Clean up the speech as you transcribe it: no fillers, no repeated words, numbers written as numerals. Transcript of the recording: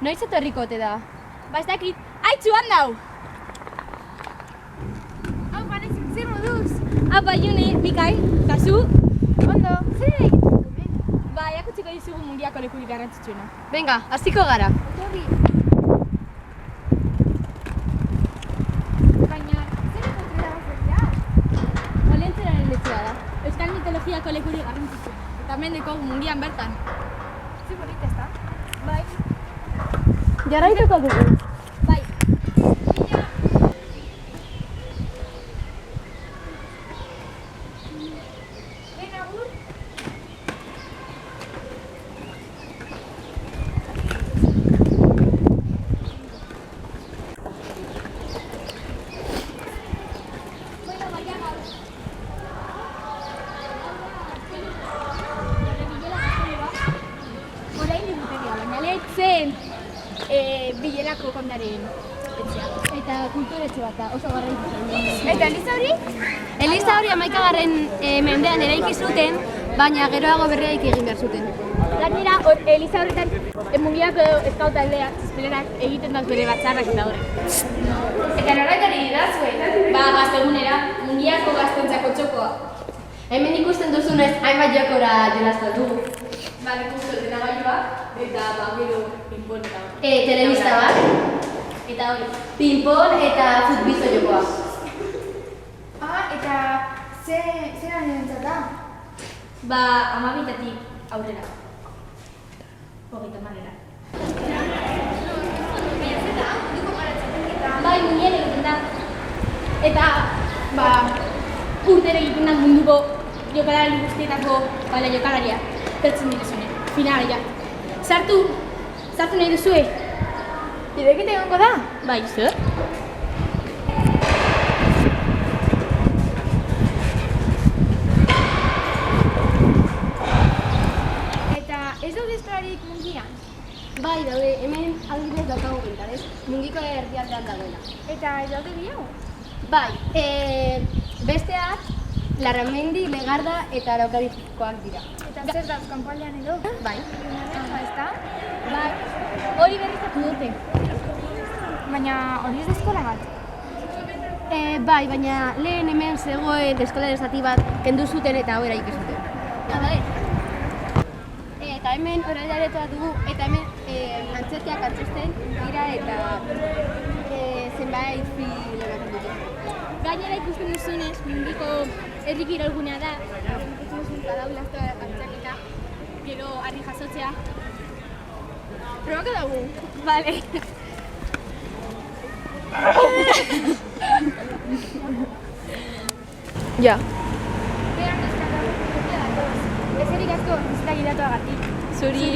Noiz etorrikote da? Ba ez dakit, haitzuan dau! Hau, panez, zer moduz? Apa, June, Mikael, kasu? Ondo, zer egiten hemen? Ba, jakutziko dizugu mundiako lekurik garrantzitsuena. Venga, hasiko gara. Etorri. Baina, zer egote da zerria? Olentzeraren letzua da. Euskal mitologiako lekurik garrantzitsuena. Eta hemen dekogu mundian bertan. Zer bonita, ezta? Bai. Jarraituko dugu. Bai. Venga, agur. Bueno, vayamos. Orain digutegia, baina lehetzen bilerako kondaren etxea. Eta kulturetxe bat da, oso garrantzitsua. Eta Eliza hori? Eliza hori 11. mendean eraiki zuten, baina geroago berriaik egin behar zuten. Gainera, Eliza horretan mungiako eskau taldea zizpelenak egiten dut bere batzarrak eta horrek. Eta norbait hori didazue? Ba, gaztegunera, mungiako gaztentzako txokoa. Hemen ikusten duzunez, hainbat jokora jolaztu dugu. Ba, ikustu dena gailua, eta gero pinpon eta hori. Telebista bat, Eta hori. pinpon eta futbizo jokoa. Ah, eta zer anentzat da? Ba, 12 aurrera. 30 manera. Bai, mundian egiten da. Eta, ba, urtero egiten da munduko jokalari guztietako jokalaria. Pertzen direzunen, finala. Sartu nahi duzue? Irekite egongo da? Bai, zer? Eta ez daude eskolarik mungian? Bai, daude, hemen adibidez daukagu gintarez, mungiko erdialdean dagoela. Eta ez daude gehiago? Bai, besteak, Larramendi, Legarda eta Araukarikoak dira. Eta zer da, kanpoaldean edo? Bai. Ezta? Bai, hori berrizatu dute. Baina hori ez da eskola bat? Bai, baina lehen hemen zegoen eskolaren zati bat kendu zuten eta hau eraiki zuten. Bale. Eta hemen horrela dugu, eta hemen antzerkiak antzezten dira eta zenbait film ematen dute. Gainera ikusten duzunez, mundiko herri kirolgunea da. Ikusten duzun badaulazko antzerketa, gero harri jasotzea. Probako dugu? Bale. Ja. Ezerik asko, bizitagi datuagatik. Zuri.